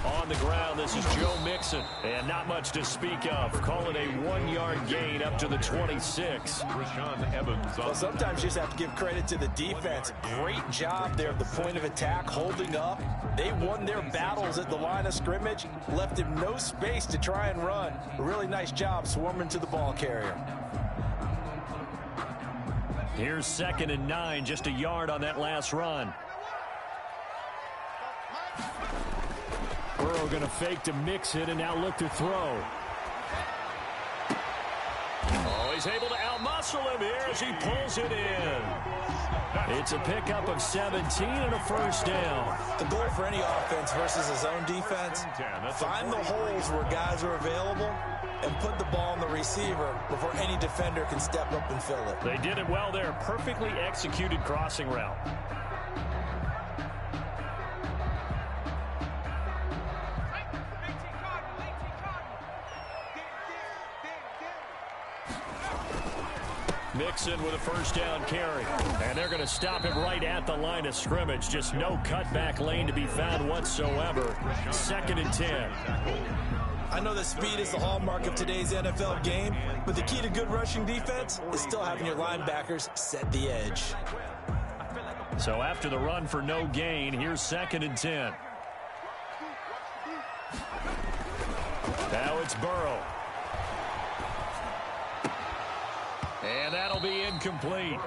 On the ground, this is Joe Mixon. And not much to speak of. Call it a 1-yard gain up to the 26. Well, sometimes you just have to give credit to the defense. Great job there at the point of attack, holding up. They won their battles at the line of scrimmage, left him no space to try and run. A really nice job swarming to the ball carrier. Here's 2nd and 9, just a yard on that last run. Burrow going to fake to mix it and now look to throw. Oh, he's able to outmuscle him here as he pulls it in. It's a pickup of 17 and a first down. The goal for any offense versus his own defense, find the holes where guys are available and put the ball on the receiver before any defender can step up and fill it. They did it well there. Perfectly executed crossing route. Mixon with a first down carry. And they're going to stop him right at the line of scrimmage. Just no cutback lane to be found whatsoever. 2nd and 10. I know that speed is the hallmark of today's NFL game, but the key to good rushing defense is still having your linebackers set the edge. So after the run for no gain, here's 2nd and 10. Now it's Burrow. And that'll be incomplete.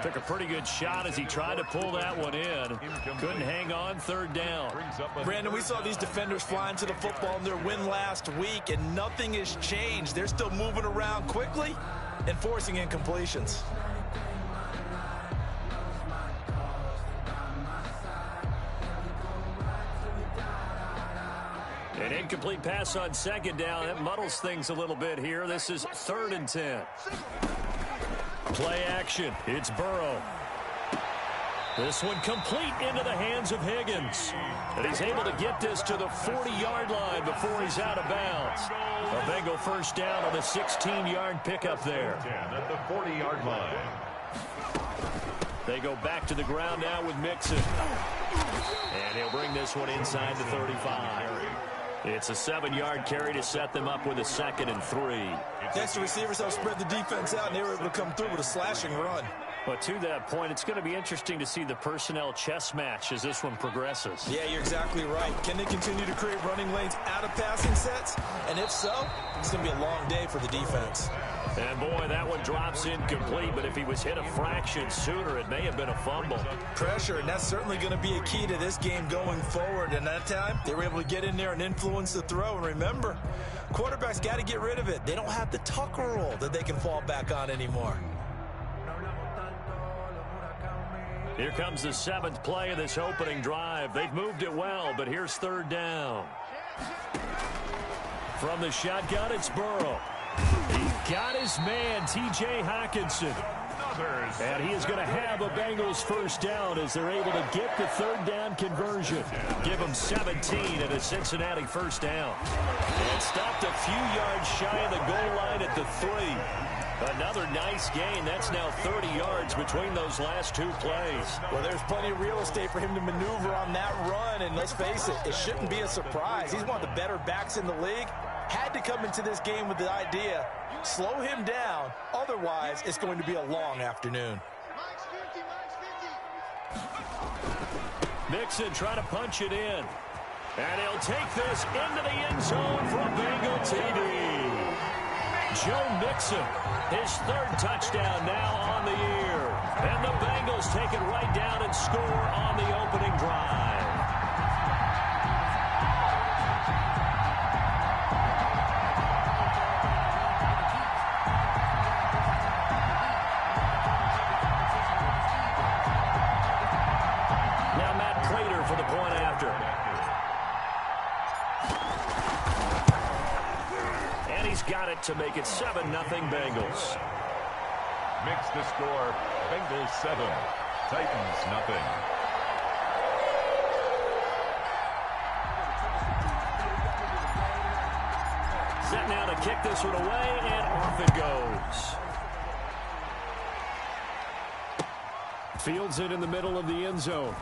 Took a pretty good shot as he tried to pull that one in. Couldn't hang on, 3rd down. Brandon, we saw these defenders flying to the football in their win last week, and nothing has changed. They're still moving around quickly and forcing incompletions. An incomplete pass on 2nd down. That muddles things a little bit here. This is 3rd and 10. Play action. It's Burrow. This one complete into the hands of Higgins. And he's able to get this to the 40-yard line before he's out of bounds. A Bengal first down on the 16-yard pickup there. At the 40-yard line. They go back to the ground now with Mixon. And he'll bring this one inside the 35. It's a 7-yard carry to set them up with a 2nd and 3. Next, the receivers helped spread the defense out, and they were able to come through with a slashing run. But to that point, it's going to be interesting to see the personnel chess match as this one progresses. Yeah, you're exactly right. Can they continue to create running lanes out of passing sets? And if so, it's going to be a long day for the defense. And boy, that one drops incomplete, but if he was hit a fraction sooner, it may have been a fumble. Pressure, and that's certainly going to be a key to this game going forward. And that time, they were able to get in there and influence the throw. And remember, quarterbacks got to get rid of it. They don't have the Tucker rule that they can fall back on anymore. Here comes the 7th play of this opening drive. They've moved it well, but here's 3rd down. From the shotgun, it's Burrow. He got his man, T.J. Hawkinson. And he is going to have a Bengals first down as they're able to get the 3rd down conversion. Give them 17 and a Cincinnati first down. And stopped a few yards shy of the goal line at the 3. Another nice gain. That's now 30 yards between those last 2 plays. Well, there's plenty of real estate for him to maneuver on that run, and let's face it, it shouldn't be a surprise. He's one of the better backs in the league. Had to come into this game with the idea, slow him down, otherwise it's going to be a long afternoon. Mixon trying to punch it in. And he'll take this into the end zone for a Bengal TD. Joe Mixon, his 3rd touchdown now on the year. And the Bengals take it right down and score on the opening drive. Now Matt Prater for the point after. And he's got it to make it 7-0 Bengals. Makes the score Bengals 7, Titans nothing. Set now to kick this one away, and off it goes. Fields it in the middle of the end zone.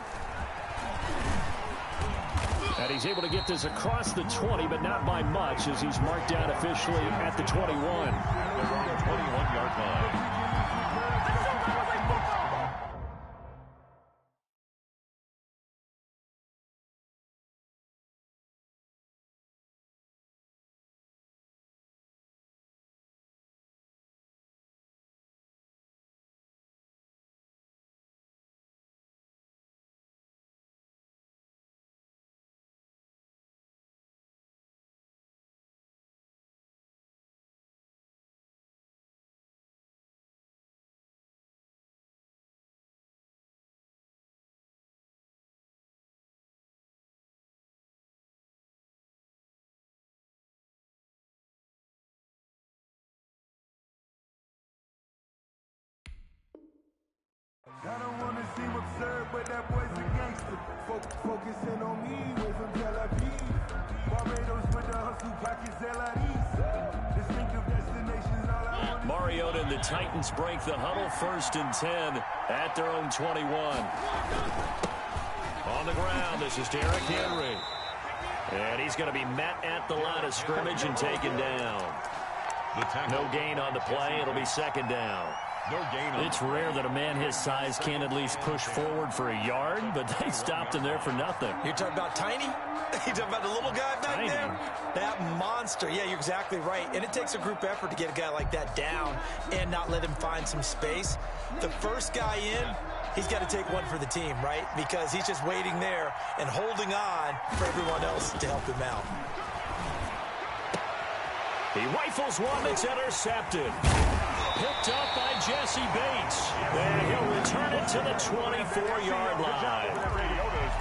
And he's able to get this across the 20, but not by much, as he's marked down officially at the 21. They're on the 21-yard line. I don't want to seem absurd, but that boy's a gangster. Focusing on me, way from Tel Aviv. Barbados with the hustle, pockets LIDs. Distinctive destinations, all I want. Mariota and the Titans break the huddle, 1st and 10 at their own 21. On the ground, this is Derrick Henry. And he's going to be met at the line of scrimmage and taken down. No gain on the play. It'll be 2nd down. No gain on It's rare that a man his size can at least push forward for a yard, but they stopped him there for nothing. You're talking about Tiny? You're talking about the little guy back Tiny. there? That monster. Yeah, you're exactly right. And it takes a group effort to get a guy like that down and not let him find some space. The first guy in, he's got to take one for the team, right? Because he's just waiting there and holding on for everyone else to help him out. He rifles one that's intercepted. Picked up by Jesse Bates. And he'll return it to the 24-yard line.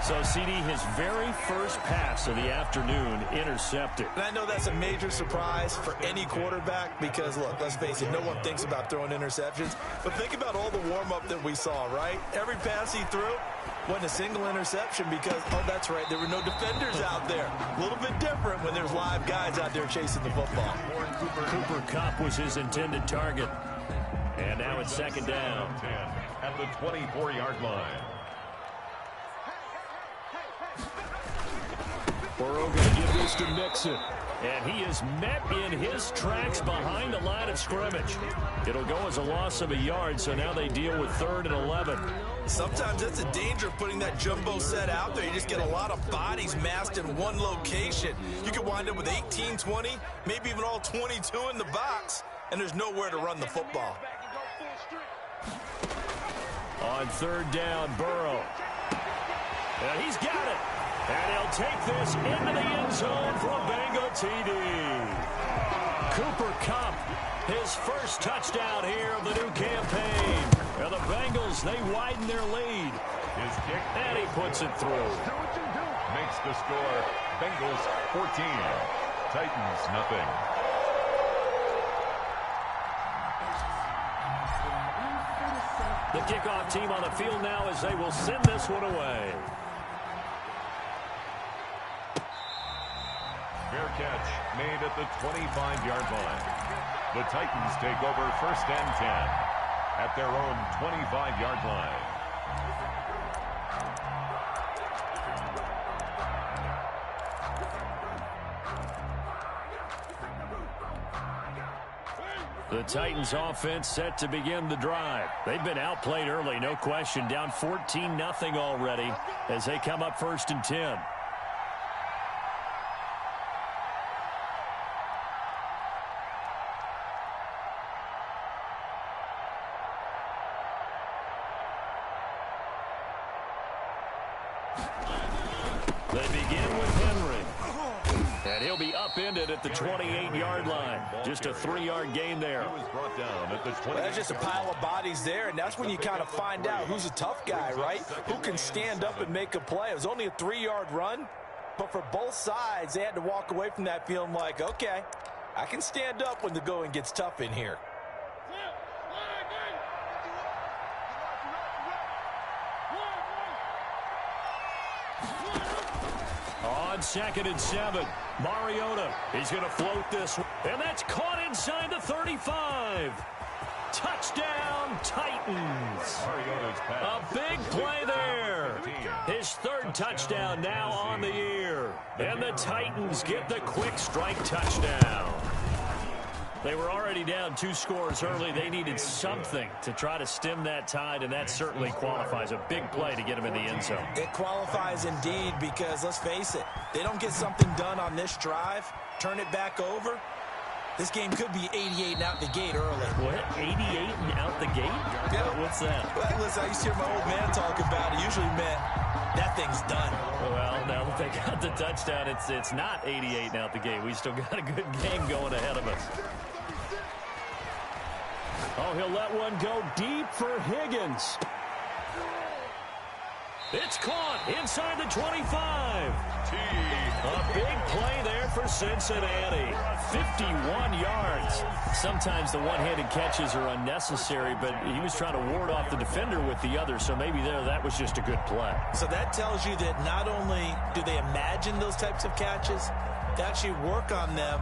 So, CD, his very first pass of the afternoon intercepted. And I know that's a major surprise for any quarterback because, look, let's face it, no one thinks about throwing interceptions. But think about all the warm-up that we saw, right? Every pass he threw wasn't a single interception because, oh, that's right, there were no defenders out there. A little bit different when there's live guys out there chasing the football. Cooper Kupp was his intended target. And now it's 2nd down. 10 at the 24-yard line. Burrow going to give this to Mixon. And he is met in his tracks behind the line of scrimmage. It'll go as a loss of a yard, so now they deal with 3rd and 11. Sometimes that's the danger of putting that jumbo set out there. You just get a lot of bodies massed in one location. You could wind up with 18, 20, maybe even all 22 in the box, and there's nowhere to run the football. On 3rd down, Burrow. And he's got it. And he'll take this into the end zone for a Bengal TD. Cooper Kupp, his first touchdown here of the new campaign. And the Bengals, they widen their lead. His kick. And he puts it through. Makes the score. Bengals 14. Titans nothing. The kickoff team on the field now as they will send this one away. Fair catch made at the 25-yard line. The Titans take over 1st and 10 at their own 25-yard line. The Titans offense set to begin the drive. They've been outplayed early, no question, down 14-0 already as they come up 1st and 10. They begin with Henry. And he'll be upended at the 28-yard line. Just a 3-yard gain there. He was brought down at the 20. Well, that's just a pile of bodies there, and that's when you kind of find out who's a tough guy, right? Who can stand up and make a play. It was only a 3-yard run, but for both sides, they had to walk away from that feeling like, okay, I can stand up when the going gets tough in here. On 2nd and 7, Mariota. He's going to float this one, and that's caught inside the 35. Touchdown, Titans. A big play there. His third touchdown now on the year. And the Titans get the quick strike touchdown. They were already down 2 scores early. They needed something to try to stem that tide, and that certainly qualifies. A big play to get them in the end zone. It qualifies indeed because, let's face it, they don't get something done on this drive, turn it back over, this game could be 88 and out the gate early. What? 88 and out the gate? Yeah. What's that? Well, listen, I used to hear my old man talk about it. Usually meant that thing's done. Well, now that they got the touchdown, it's not 88 and out the gate. We still got a good game going ahead of us. Oh, he'll let one go deep for Higgins. It's caught inside the 25. A big play there for Cincinnati. 51 yards. Sometimes the one-handed catches are unnecessary, but he was trying to ward off the defender with the other, so maybe that was just a good play. So that tells you that not only do they imagine those types of catches, they actually work on them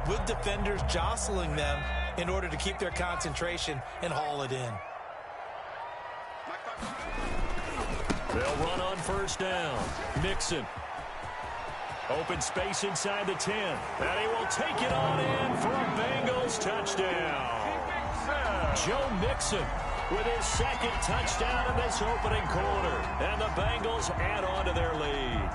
with defenders jostling them in order to keep their concentration and haul it in. They'll run on first down. Mixon. Open space inside the 10. And he will take it on in for a Bengals touchdown. Joe Mixon with his second touchdown in this opening quarter. And the Bengals add on to their lead.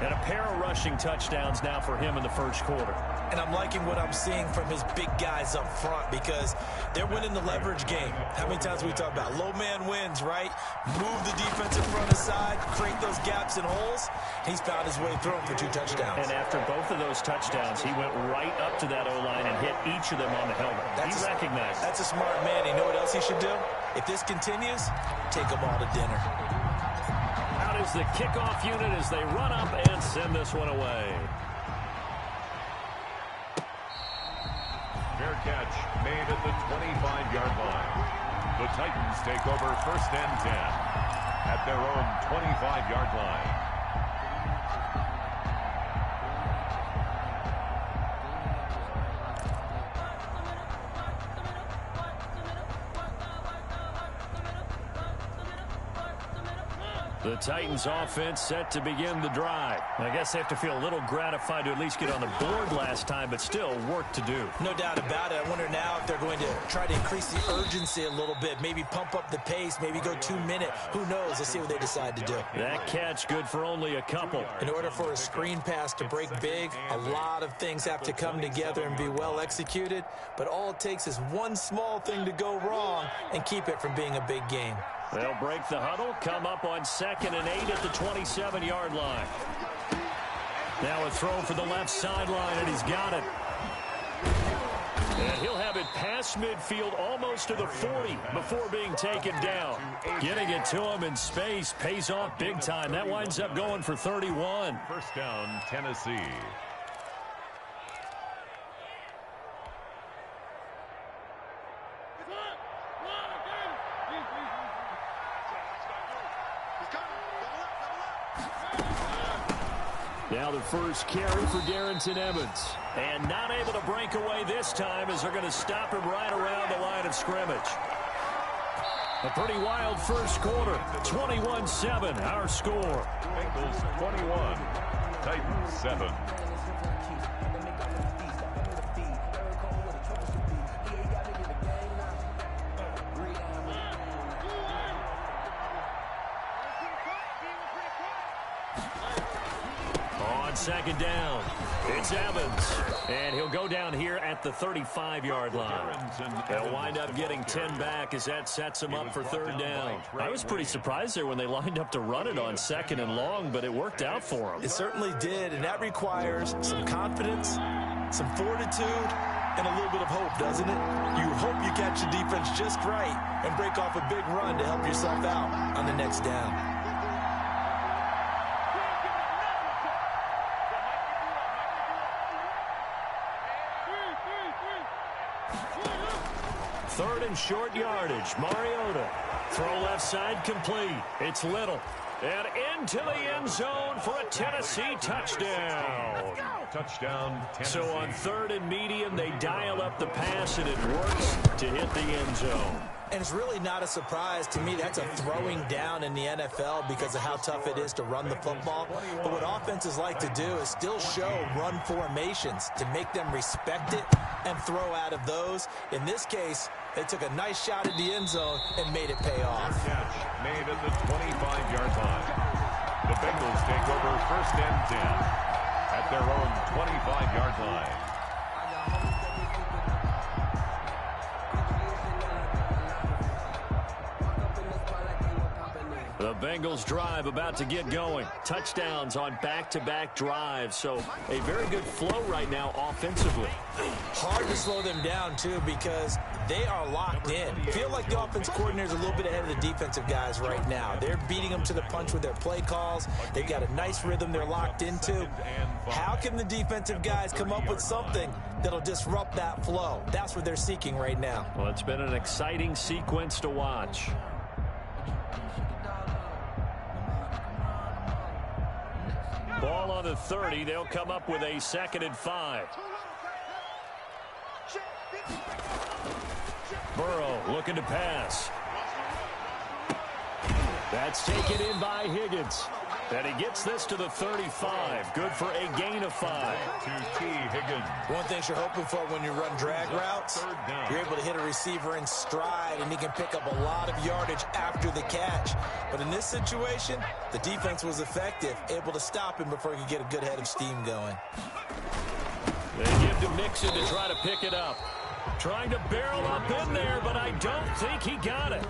And a pair of rushing touchdowns now for him in the first quarter. And I'm liking what I'm seeing from his big guys up front because they're winning the leverage game. How many times we talk about low man wins, right? Move the defensive front aside, create those gaps and holes. He's found his way through them for 2 touchdowns. And after both of those touchdowns, he went right up to that O-line and hit each of them on the helmet. He recognized. That's a smart man. You know what else he should do? If this continues, take them all to dinner. Out is the kickoff unit as they run up and send this one away. Fair catch made at the 25-yard line. The Titans take over first and 10 at their own 25-yard line. The Titans offense set to begin the drive. I guess they have to feel a little gratified to at least get on the board last time, but still work to do. No doubt about it. I wonder now if they're going to try to increase the urgency a little bit, maybe pump up the pace, maybe go 2-minute. Who knows? Let's see what they decide to do. That catch good for only a couple. In order for a screen pass to break big, a lot of things have to come together and be well executed, but all it takes is one small thing to go wrong and keep it from being a big game. They'll break the huddle, come up on 2nd and 8 at the 27-yard line. Now a throw for the left sideline, and he's got it. And he'll have it past midfield almost to the 40 before being taken down. Getting it to him in space pays off big time. That winds up going for 31. First down, Tennessee. Now the first carry for Darrington Evans. And not able to break away this time as they're going to stop him right around the line of scrimmage. A pretty wild first quarter. 21-7, our score. Bengals 21, Titans 7. Second down. It's Evans. And he'll go down here at the 35-yard line. They'll wind up getting 10 back as that sets him up for 3rd down. I was pretty surprised there when they lined up to run it on 2nd and long, but it worked out for them. It certainly did, and that requires some confidence, some fortitude, and a little bit of hope, doesn't it? You hope you catch the defense just right and break off a big run to help yourself out on the next down. Third and short yardage. Mariota. Throw left side complete. It's Little. And into the end zone for a Tennessee touchdown. Touchdown, Tennessee. So on 3rd and medium, they dial up the pass, and it works to hit the end zone. And it's really not a surprise to me. That's a throwing down in the NFL because of how tough it is to run the football. But what offenses like to do is still show run formations to make them respect it and throw out of those. In this case, they took a nice shot at the end zone and made it pay off. Catch made at the 25-yard line. The Bengals take over 1st and 10 at their own 25-yard line. The Bengals drive about to get going. Touchdowns on back-to-back drives. So a very good flow right now offensively. Hard to slow them down, too, because they are locked in. Feel like the offense coordinator is a little bit ahead of the defensive guys right now. They're beating them to the punch with their play calls. They've got a nice rhythm they're locked into. How can the defensive guys come up with something that'll disrupt that flow? That's what they're seeking right now. Well, it's been an exciting sequence to watch. Ball on the 30. They'll come up with a 2nd and 5. Burrow looking to pass. That's taken in by Higgins. And he gets this to the 35. Good for a gain of 5. To T. Higgins. One thing you're hoping for when you run drag routes, you're able to hit a receiver in stride, and he can pick up a lot of yardage after the catch. But in this situation, the defense was effective, able to stop him before he could get a good head of steam going. They give to Mixon to try to pick it up. Trying to barrel up in there, but I don't think he got it.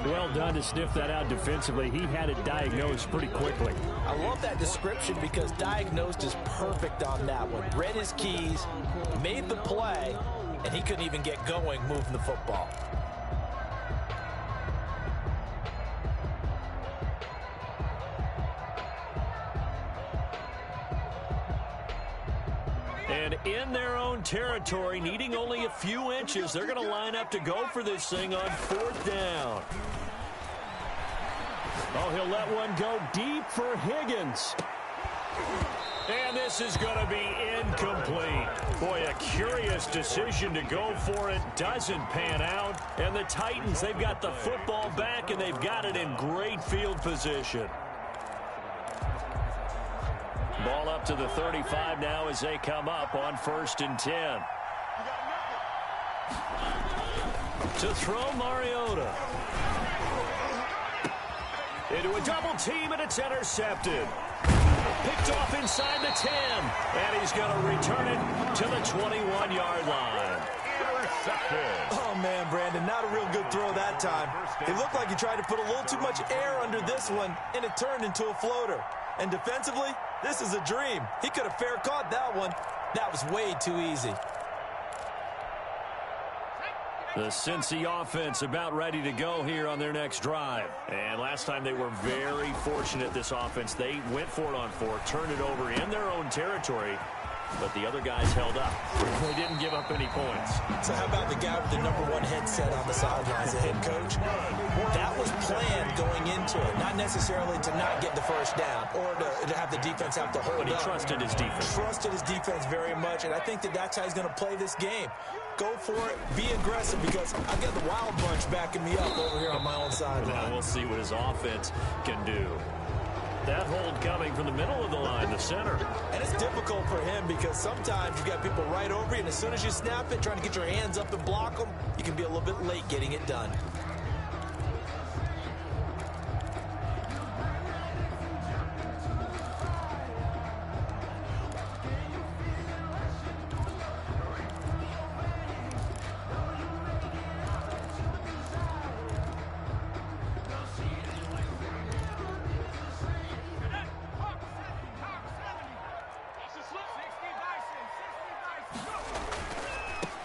Well done to sniff that out defensively. He had it diagnosed pretty quickly. I love that description because diagnosed is perfect on that one. Read his keys, made the play, and he couldn't even get going moving the football. And in their own territory, needing only a few inches, they're going to line up to go for this thing on 4th down. Oh, he'll let one go deep for Higgins. And this is going to be incomplete. Boy, a curious decision to go for it. Doesn't pan out. And the Titans, they've got the football back, and they've got it in great field position. Ball up to the 35 now as they come up on 1st and 10. To throw Mariota. Into a double team, and it's intercepted. Picked off inside the 10. And he's going to return it to the 21-yard line. Oh, man, Brandon, not a real good throw that time. It looked like he tried to put a little too much air under this one, and it turned into a floater. And defensively, this is a dream. He could have fair caught that one. That was way too easy. The Cincy offense about ready to go here on their next drive. And last time they were very fortunate, this offense. They went for it on 4, turned it over in their own territory, but the other guys held up. They didn't give up any points. So how about the guy with the #1 headset on the sidelines, the head coach? That was planned going into it, not necessarily to not get the first down or to have the defense have to hold up. But he trusted his defense. Trusted his defense very much, and I think that's how he's going to play this game. Go for it, be aggressive, because I've got the wild bunch backing me up over here on my own sideline. Now we'll see what his offense can do. That hold coming from the middle of the line, the center. And it's difficult for him because sometimes you've got people right over you, and as soon as you snap it, trying to get your hands up and block them, you can be a little bit late getting it done.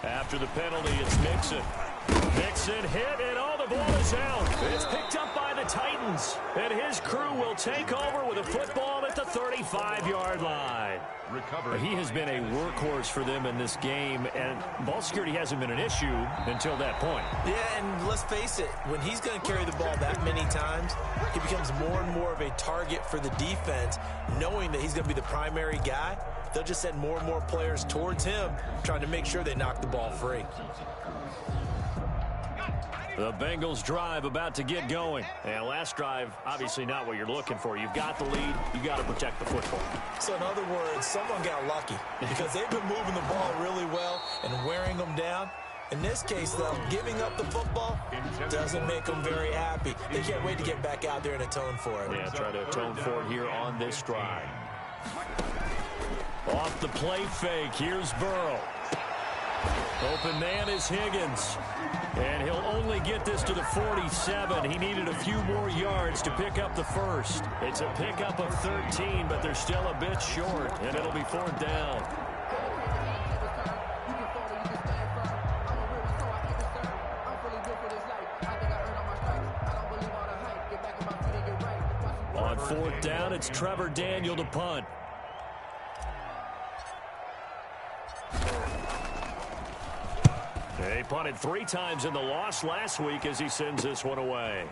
After the penalty, it's Mixon. Mixon hit, and all the ball is out. It's picked up by the Titans. And his crew will take over with a football at the 35-yard line. He has been a workhorse for them in this game, and ball security hasn't been an issue until that point. Yeah, and let's face it, when he's going to carry the ball that many times, he becomes more and more of a target for the defense, knowing that he's going to be the primary guy. They'll just send more and more players towards him, trying to make sure they knock the ball free. The Bengals drive about to get going. And last drive, obviously not what you're looking for. You've got the lead. You've got to protect the football. So in other words, someone got lucky because they've been moving the ball really well and wearing them down. In this case, though, giving up the football doesn't make them very happy. They can't wait to get back out there and atone for it. Yeah, try to atone for it here on this drive. Off the play fake, here's Burrow. Open man is Higgins. And he'll only get this to the 47. He needed a few more yards to pick up the first. It's a pickup of 13, but they're still a bit short, and it'll be 4th down. On 4th down, it's Trevor Daniel to punt. He punted 3 times in the loss last week as he sends this one away.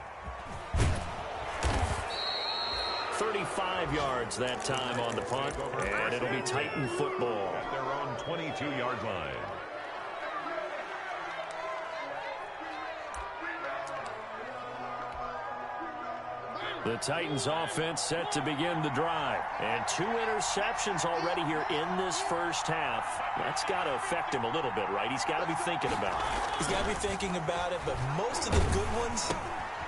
35 yards that time on the punt, and it'll be Titan football. At their own 22-yard line. The Titans offense set to begin the drive. And 2 interceptions already here in this first half. That's got to affect him a little bit, right? He's got to be thinking about it. He's got to be thinking about it, but most of the good ones,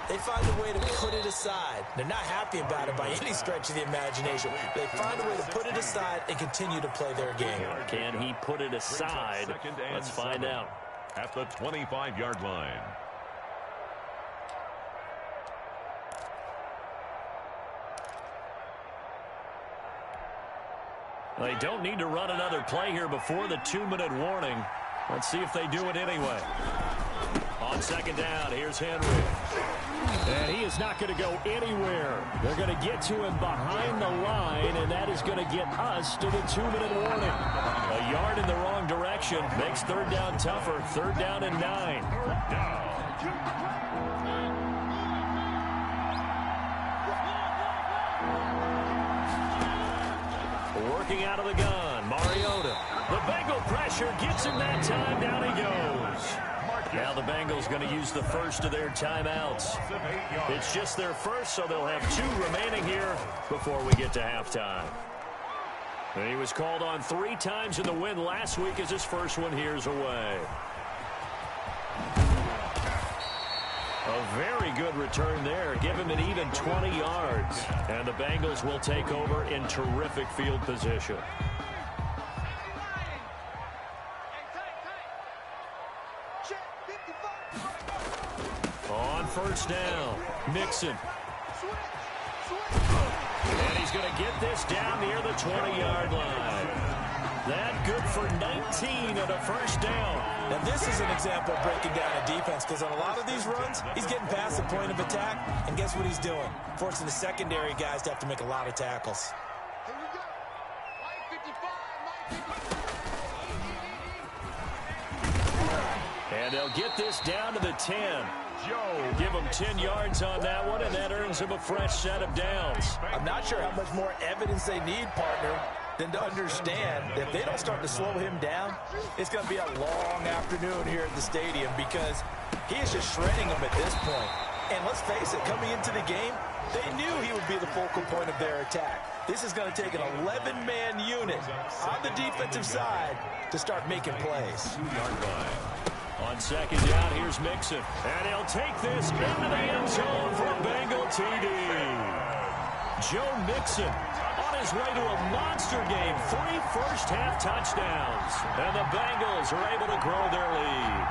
they find a way to put it aside. They're not happy about it by any stretch of the imagination. They find a way to put it aside and continue to play their game. Can he put it aside? Let's find out. At the 25-yard line. They don't need to run another play here before the 2-minute warning. Let's see if they do it anyway. On 2nd down, here's Henry. And he is not going to go anywhere. They're going to get to him behind the line, and that is going to get us to the 2-minute warning. A yard in the wrong direction makes 3rd down tougher. 3rd down and 9. Working out of the gun, Mariota. The Bengal pressure gets him that time. Down he goes. Now the Bengals going to use the first of their timeouts. It's just their first, so they'll have 2 remaining here before we get to halftime. And he was called on 3 times in the win last week as his first one here's away. A very good return there. Give him an even 20 yards. And the Bengals will take over in terrific field position. On 1st down, Mixon. And he's going to get this down near the 20-yard line. That good for 19 and a 1st down. Now, this is an example of breaking down a defense because on a lot of these runs, he's getting past the point of attack, and guess what he's doing? Forcing the secondary guys to have to make a lot of tackles. And they'll get this down to the 10. Give him 10 yards on that one, and that earns him a fresh set of downs. I'm not sure how much more evidence they need, partner, than to understand that if they don't start to slow him down, it's going to be a long afternoon here at the stadium because he is just shredding them at this point. And let's face it, coming into the game, they knew he would be the focal point of their attack. This is going to take an 11-man unit on the defensive side to start making plays. 2-yard line. On 2nd down, here's Mixon. And he'll take this into the end zone for a Bengal TD. Joe Mixon on his way to a monster game. 3 first-half touchdowns. And the Bengals are able to grow their lead.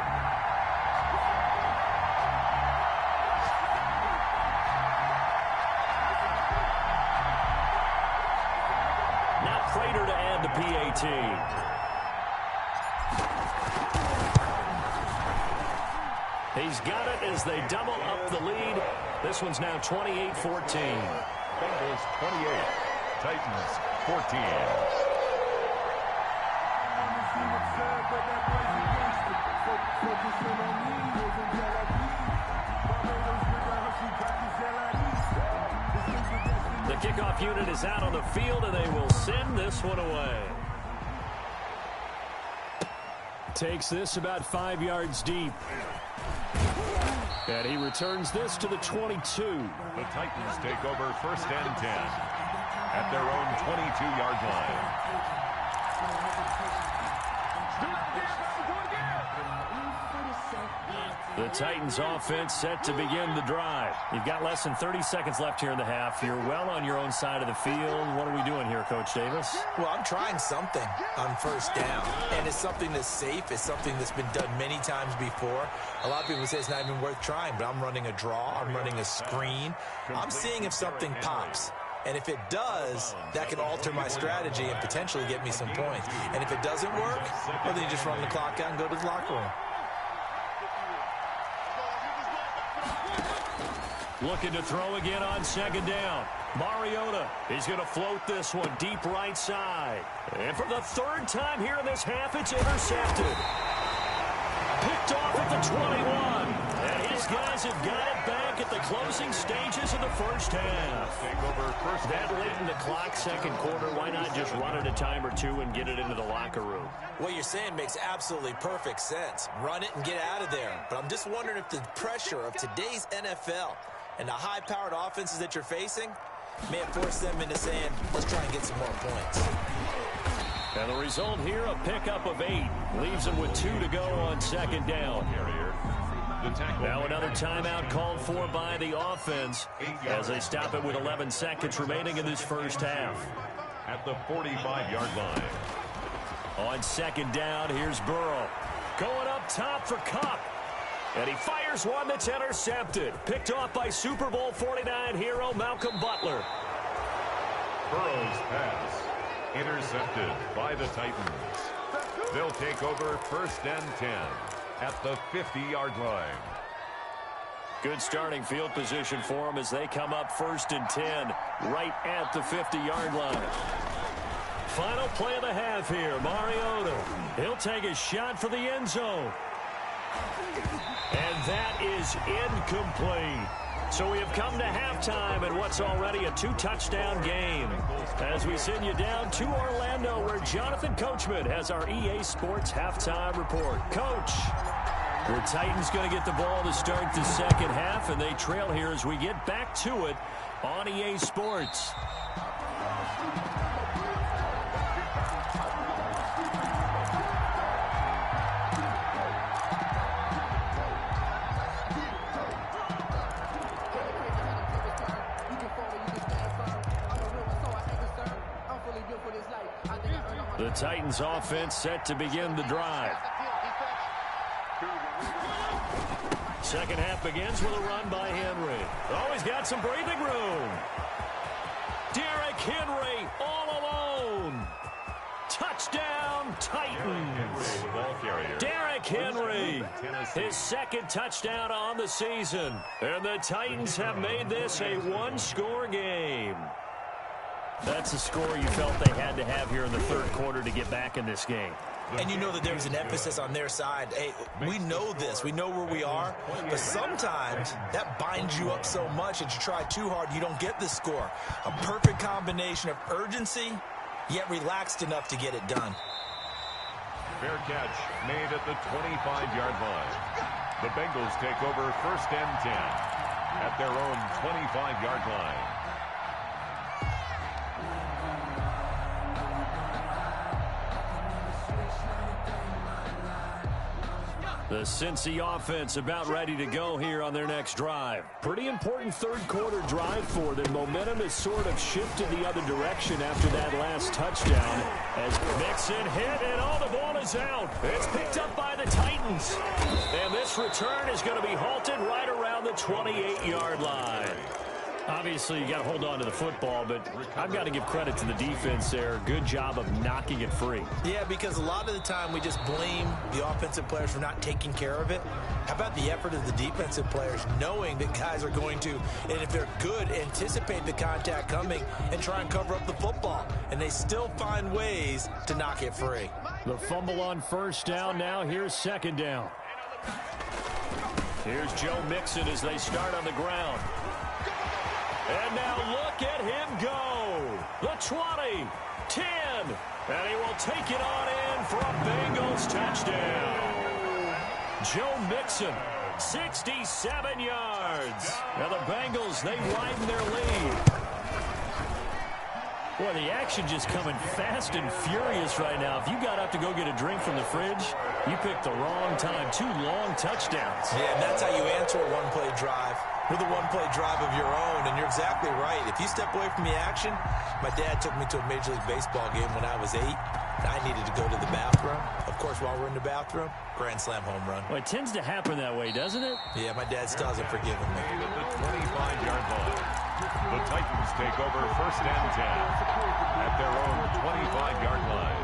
Now Prater to add the PAT. He's got it as they double up the lead. This one's now 28-14. Bengals 28, Titans 14. The kickoff unit is out on the field, and they will send this one away. Takes this about 5 yards deep. And he returns this to the 22. The Titans take over 1st and 10 at their own 22-yard line. The Titans offense set to begin the drive. You've got less than 30 seconds left here in the half. You're well on your own side of the field. What are we doing here, Coach Davis? Well, I'm trying something on 1st down, and it's something that's safe. It's something that's been done many times before. A lot of people say it's not even worth trying, but I'm running a draw. I'm running a screen. I'm seeing if something pops. And if it does, that can alter my strategy and potentially get me some points. And if it doesn't work, well, then you just run the clock out and go to the locker room. Looking to throw again on 2nd down. Mariota, he's going to float this one deep right side. And for the 3rd time here in this half, it's intercepted. Picked off at the 21. And his guys have got it back at the closing stages of the 1st half. That late in the clock, 2nd quarter, why not just run it a time or two and get it into the locker room? What you're saying makes absolutely perfect sense. Run it and get out of there. But I'm just wondering if the pressure of today's NFL and the high-powered offenses that you're facing may have forced them into saying, let's try and get some more points. And the result here, a pickup of 8. Leaves them with 2 to go on 2nd down. Now another timeout called for by the offense as they stop it with 11 seconds remaining in this 1st half. At the 45-yard line. On 2nd down, here's Burrow. Going up top for Kupp. And he fires one that's intercepted. Picked off by Super Bowl 49 hero Malcolm Butler. Burrow's pass intercepted by the Titans. They'll take over 1st and 10 at the 50-yard line. Good starting field position for them as they come up 1st and 10 right at the 50-yard line. Final play of the half here. Mariota. He'll take a shot for the end zone. And that is incomplete. So we have come to halftime in what's already a 2-touchdown game. As we send you down to Orlando, where Jonathan Coachman has our EA Sports halftime report. Coach, the Titans going to get the ball to start the 2nd half, and they trail here as we get back to it on EA Sports. The Titans offense set to begin the drive. 2nd half begins with a run by Henry. Oh, he's got some breathing room. Derrick Henry all alone. Touchdown, Titans. Derrick Henry, his 2nd touchdown on the season. And the Titans have made this a 1-score game. That's a score you felt they had to have here in the 3rd quarter to get back in this game. And you know that there was an emphasis on their side. Hey, we know this. We know where we are. But sometimes that binds you up so much that you try too hard, you don't get the score. A perfect combination of urgency, yet relaxed enough to get it done. Fair catch made at the 25-yard line. The Bengals take over 1st and 10 at their own 25-yard line. The Cincy offense about ready to go here on their next drive. Pretty important 3rd quarter drive for them. Momentum has sort of shifted the other direction after that last touchdown. As Mixon hit, and all the ball is out. It's picked up by the Titans. And this return is going to be halted right around the 28-yard line. Obviously, you got to hold on to the football, but I've got to give credit to the defense there. Good job of knocking it free. Yeah, because a lot of the time we just blame the offensive players for not taking care of it. How about the effort of the defensive players knowing that guys are going to, and if they're good, anticipate the contact coming and try and cover up the football. And they still find ways to knock it free. The fumble on first down. Now here's second down. Here's Joe Mixon as they start on the ground. And now look at him go. The 20, 10, and he will take it on in for a Bengals touchdown. Joe Mixon, 67 yards. Now the Bengals, they widen their lead. Boy, the action just coming fast and furious right now. If you got up to go get a drink from the fridge, you picked the wrong time. 2 long touchdowns. Yeah, and that's how you answer a one-play drive with a one-play drive of your own. And you're exactly right. If you step away from the action, my dad took me to a Major League Baseball game when I was 8. I needed to go to the bathroom. Of course, while we're in the bathroom, grand slam home run. Well, it tends to happen that way, doesn't it? Yeah, my dad still hasn't forgiven me. At the 25-yard line, the Titans take over first and 10 at their own 25-yard line.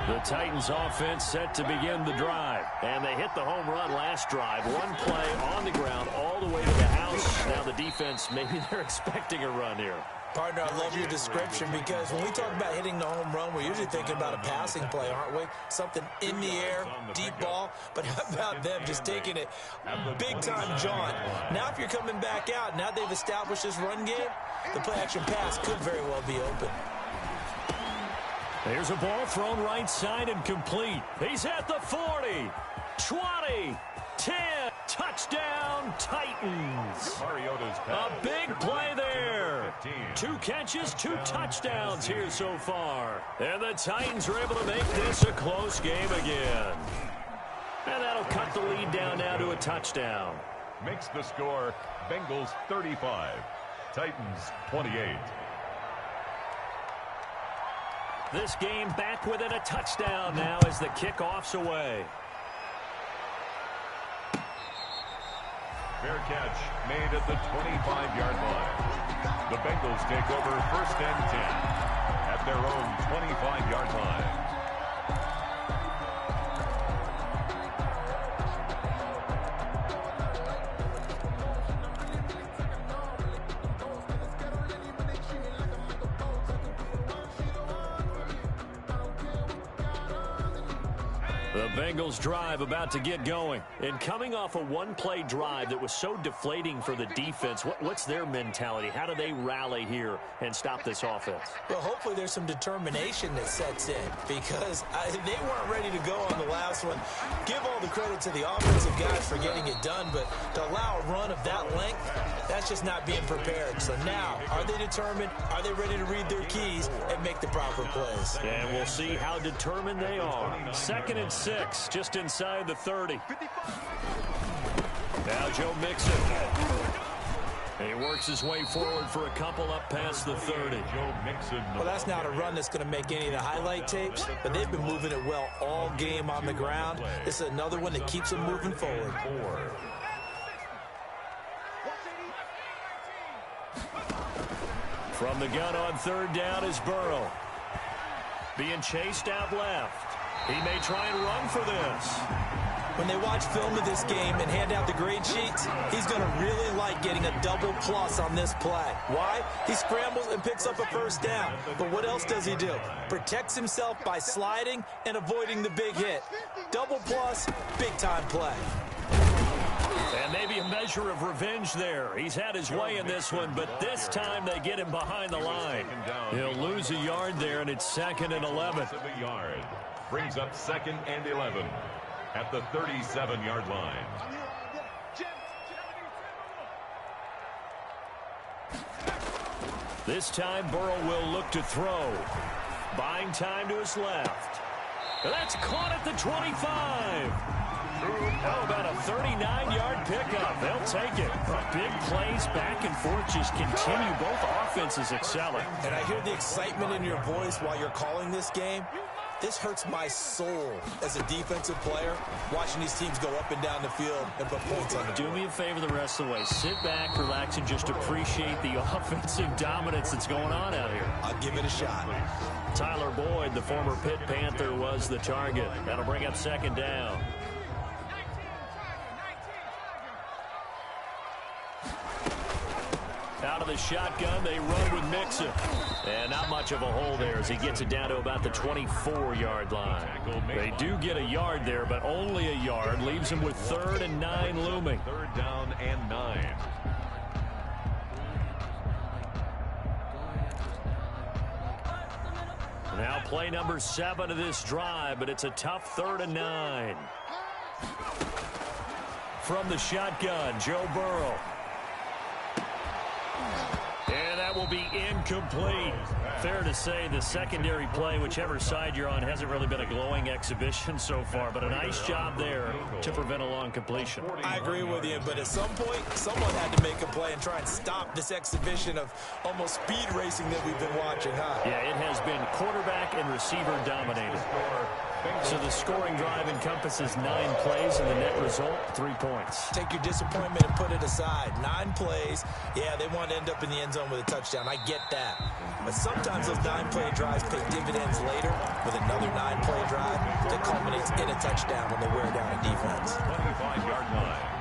The Titans offense set to begin the drive. And they hit the home run last drive. One play on the ground all the way to the house. Now the defense, maybe they're expecting a run here. Partner, I love your description because when we talk about hitting the home run, we're usually thinking about a passing play, aren't we? Something in the air, deep ball. But how about them just taking it big-time jaunt? Now if you're coming back out, now they've established this run game, the play-action pass could very well be open. There's a ball thrown right side and complete. He's at the 40, 20, 10, touchdown Titans. A big play there. 2 catches, 2 touchdowns here so far. And the Titans are able to make this a close game again. And that'll cut the lead down now to a touchdown. Makes the score Bengals 35, Titans 28. This game back within a touchdown now as the kickoff's away. Fair catch made at the 25-yard line. The Bengals take over first and 10 at their own 25-yard line. The Bengals drive about to get going. And coming off a one-play drive that was so deflating for the defense, what's their mentality? How do they rally here and stop this offense? Well, hopefully there's some determination that sets in because they weren't ready to go on the last one. Give all the credit to the offensive guys for getting it done, but to allow a run of that length, that's just not being prepared. So now, are they determined? Are they ready to read their keys and make the proper plays? And we'll see how determined they are. 2nd and 6, just inside the 30. Now Joe Mixon. He works his way forward for a couple up past the 30. Joe Mixon. Well, that's not a run that's going to make any of the highlight tapes, but they've been moving it well all game on the ground. This is another one that keeps them moving forward. From the gun on 3rd down is Burrow. Being chased out left. He may try and run for this. When they watch film of this game and hand out the grade sheets, he's going to really like getting a double plus on this play. Why? He scrambles and picks up a first down. But what else does he do? Protects himself by sliding and avoiding the big hit. Double plus, big-time play. And maybe a measure of revenge there. He's had his way in this one, but this time they get him behind the line. He'll lose a yard there, and it's 2nd and 11. Brings up 2nd and 11 at the 37-yard line. This time Burrow will look to throw. Buying time to his left. That's caught at the 25. How about a 39-yard pickup? They'll take it. Big plays back and forth just continue. Both offenses excelling. And I hear the excitement in your voice while you're calling this game. This hurts my soul as a defensive player, watching these teams go up and down the field and put points on the board. Do me a favor the rest of the way. Sit back, relax, and just appreciate the offensive dominance that's going on out here. I'll give it a shot. Tyler Boyd, the former Pitt Panther, was the target. That'll bring up second down. Out of the shotgun, they run with Mixon. And not much of a hole there as he gets it down to about the 24-yard line. They do get a yard there, but only a yard. Leaves him with 3rd and 9 looming. 3rd down and 9. Now play number 7 of this drive, but it's a tough 3rd and 9. From the shotgun, Joe Burrow. And that will be incomplete. Fair to say the secondary play, whichever side you're on, hasn't really been a glowing exhibition so far, but a nice job there to prevent a long completion. I agree with you, but at some point, someone had to make a play and try and stop this exhibition of almost speed racing that we've been watching, huh? Yeah, it has been quarterback and receiver dominated. So the scoring drive encompasses 9 plays, and the net result, 3 points. Take your disappointment and put it aside. 9 plays. Yeah, they want to end up in the end zone with a touchdown. I get that. But sometimes those 9-play drives pay dividends later with another 9-play drive that culminates in a touchdown when they wear down a defense. 25-yard line.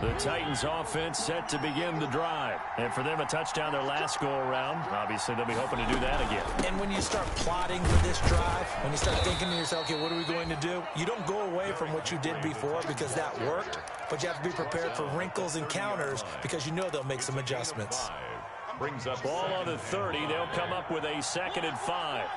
The Titans offense set to begin the drive. And for them, a touchdown their last go-around. Obviously, they'll be hoping to do that again. And when you start plotting for this drive, when you start thinking to yourself, okay, what are we going to do? You don't go away from what you did before because that worked, but you have to be prepared for wrinkles and counters because you know they'll make some adjustments. Brings up ball on the 30. They'll come up with a 2nd and 5.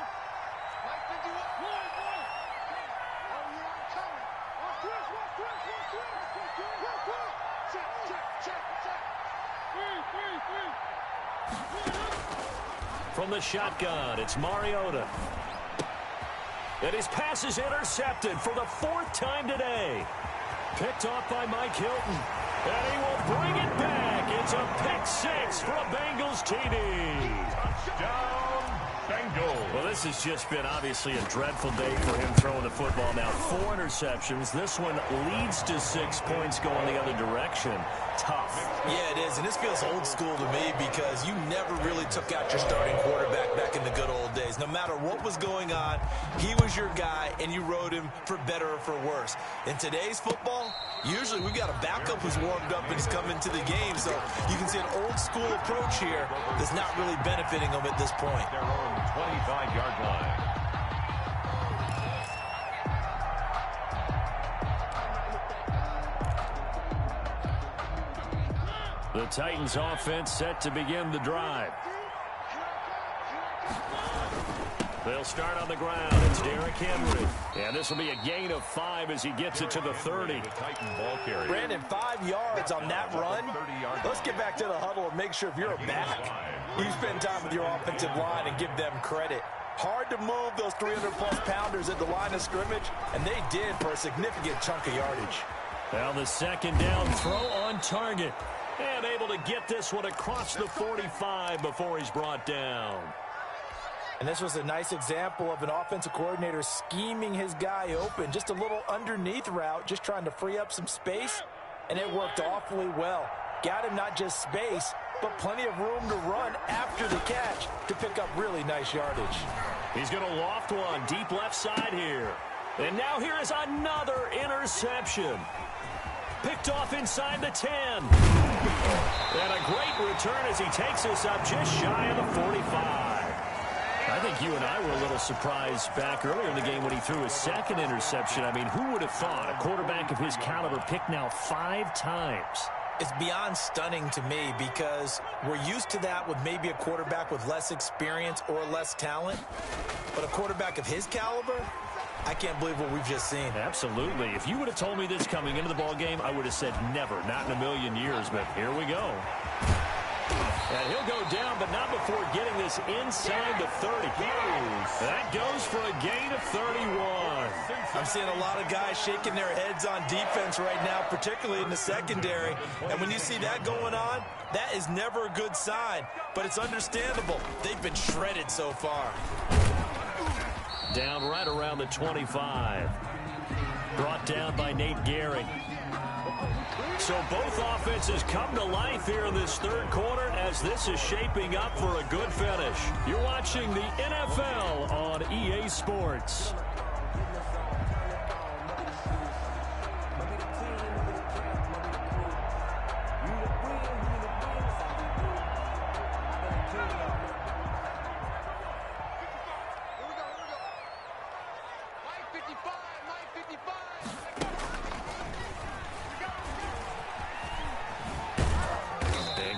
From the shotgun, it's Mariota. And his pass is intercepted for the 4th time today. Picked off by Mike Hilton. And he will bring it back. It's a pick 6 for a Bengals TD. touchdown, Bengals. Well, this has just been obviously a dreadful day for him throwing the football. Now 4 interceptions. This one leads to 6 points going the other direction. Tough. Yeah, it is, and this feels old school to me because you never really took out your starting quarterback back in the good old days. No matter what was going on, he was your guy, and you rode him for better or for worse. In today's football, usually we got a backup who's warmed up and is coming to the game, so you can see an old school approach here that's not really benefiting them at this point. Their own 25-yard line. The Titans offense set to begin the drive. They'll start on the ground. It's Derrick Henry. And this will be a gain of 5 as he gets it to the 30. The Titan ball carrier. Brandon, 5 yards on that run. Let's get back to the huddle and make sure if you're a back, you spend time with your offensive line and give them credit. Hard to move those 300-plus pounders at the line of scrimmage, and they did for a significant chunk of yardage. Now the second down throw on target. And able to get this one across the 45 before he's brought down. And this was a nice example of an offensive coordinator scheming his guy open. Just a little underneath route, just trying to free up some space. And it worked awfully well. Got him not just space, but plenty of room to run after the catch to pick up really nice yardage. He's going to loft one deep left side here. And now here is another interception. Picked off inside the 10. And a great return as he takes us up just shy of the 45. I think you and I were a little surprised back earlier in the game when he threw his second interception. I mean, who would have thought a quarterback of his caliber picked now 5 times? It's beyond stunning to me because we're used to that with maybe a quarterback with less experience or less talent. But a quarterback of his caliber, I can't believe what we've just seen. Absolutely. If you would have told me this coming into the ball game, I would have said never, not in a million years, but here we go. And he'll go down, but not before getting this inside the 30. That goes for a gain of 31. I'm seeing a lot of guys shaking their heads on defense right now, particularly in the secondary. And when you see that going on, that is never a good sign. But it's understandable. They've been shredded so far. down right around the 25. Brought down by Nate Gehring. So both offenses come to life here in this third quarter as this is shaping up for a good finish. You're watching the NFL on EA Sports.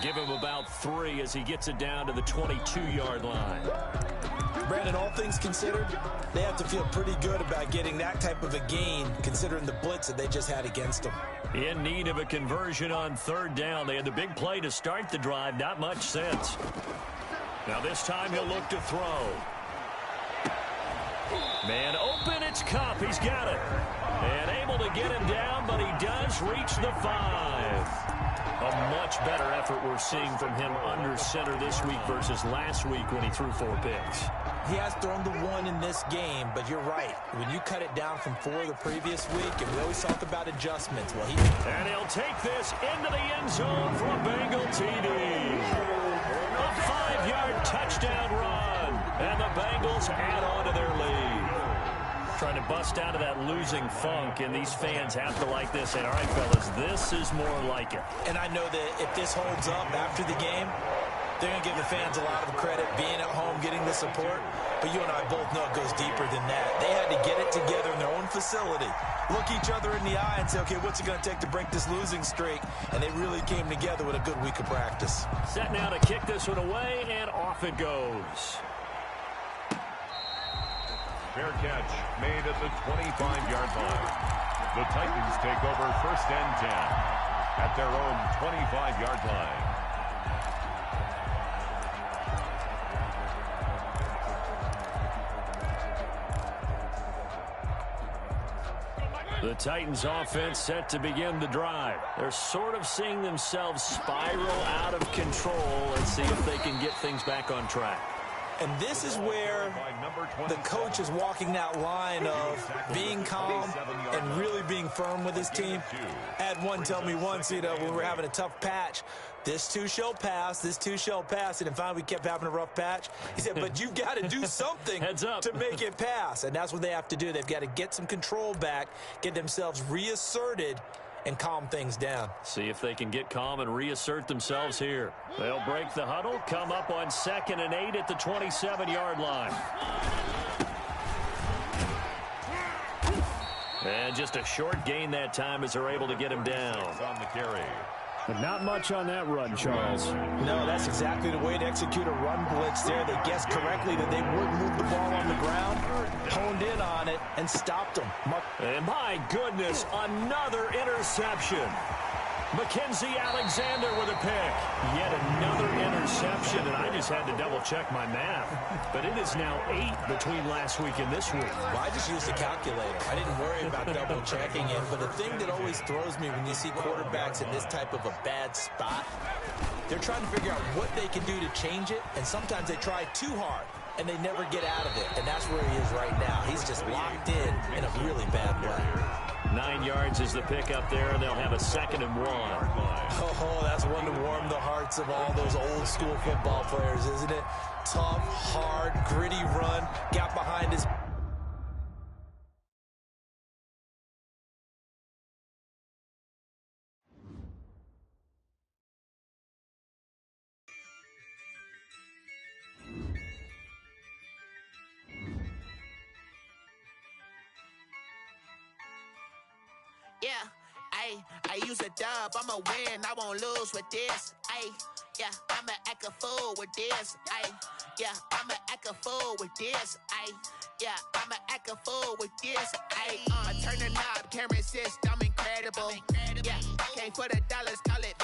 Give him about 3 as he gets it down to the 22-yard line. Brandon, all things considered, they have to feel pretty good about getting that type of a gain considering the blitz that they just had against them. In need of a conversion on third down. They had the big play to start the drive. Not much sense. Now this time he'll look to throw. Man open, it's Cup. He's got it. And able to get him down, but he does reach the 5. A much better effort we're seeing from him under center this week versus last week when he threw 4 picks. He has thrown the 1 in this game, but you're right. When you cut it down from 4 the previous week, and we always talk about adjustments. Well, and he'll take this into the end zone for a Bengal TD. A 5-yard touchdown run, and the Bengals add on to their lead. Trying to bust out of that losing funk, and these fans have to like this. And all right, fellas, this is more like it. And I know that if this holds up after the game, they're going to give the fans a lot of credit being at home, getting the support. But you and I both know it goes deeper than that. They had to get it together in their own facility, look each other in the eye and say, okay, what's it going to take to break this losing streak? And they really came together with a good week of practice. Set now to kick this one away, and off it goes. Fair catch made at the 25-yard line. The Titans take over 1st and 10 at their own 25-yard line. The Titans offense set to begin the drive. They're sort of seeing themselves spiral out of control. Let's see if they can get things back on track. And this is where the coach is walking that line of being calm and really being firm with his team. I had one tell me once, when we were having a tough patch, this too shall pass, this too shall pass. And finally we kept having a rough patch. He said, but you've got to do something to make it pass. And that's what they have to do. They've got to get some control back, get themselves reasserted, and calm things down. See if they can get calm and reassert themselves here. They'll break the huddle, come up on 2nd and 8 at the 27-yard line. And just a short gain that time as they're able to get him down. On the carry. But not much on that run, Charles. No, that's exactly the way to execute a run blitz there. They guessed correctly that they would move the ball on the ground, honed in on it, and stopped them. And my goodness, another interception. Mackenzie Alexander with a pick. Yet another interception, and I just had to double-check my math. But it is now 8 between last week and this week. Well, I just used a calculator. I didn't worry about double-checking it. But the thing that always throws me when you see quarterbacks in this type of a bad spot, they're trying to figure out what they can do to change it, and sometimes they try too hard, and they never get out of it. And that's where he is right now. He's just locked in a really bad way. 9 yards is the pickup there, and they'll have a 2nd and 1. Oh, that's one to warm the hearts of all those old-school football players, isn't it? Tough, hard, gritty run, got behind his... Yeah, I use a dub, I'ma win, I won't lose with this. Yeah, I'ma act a fool with this. Yeah, I'ma act a fool with this. Yeah, I'ma act a fool with this. I turn the knob, can't resist, I'm incredible. Yeah, came for the dollars, call it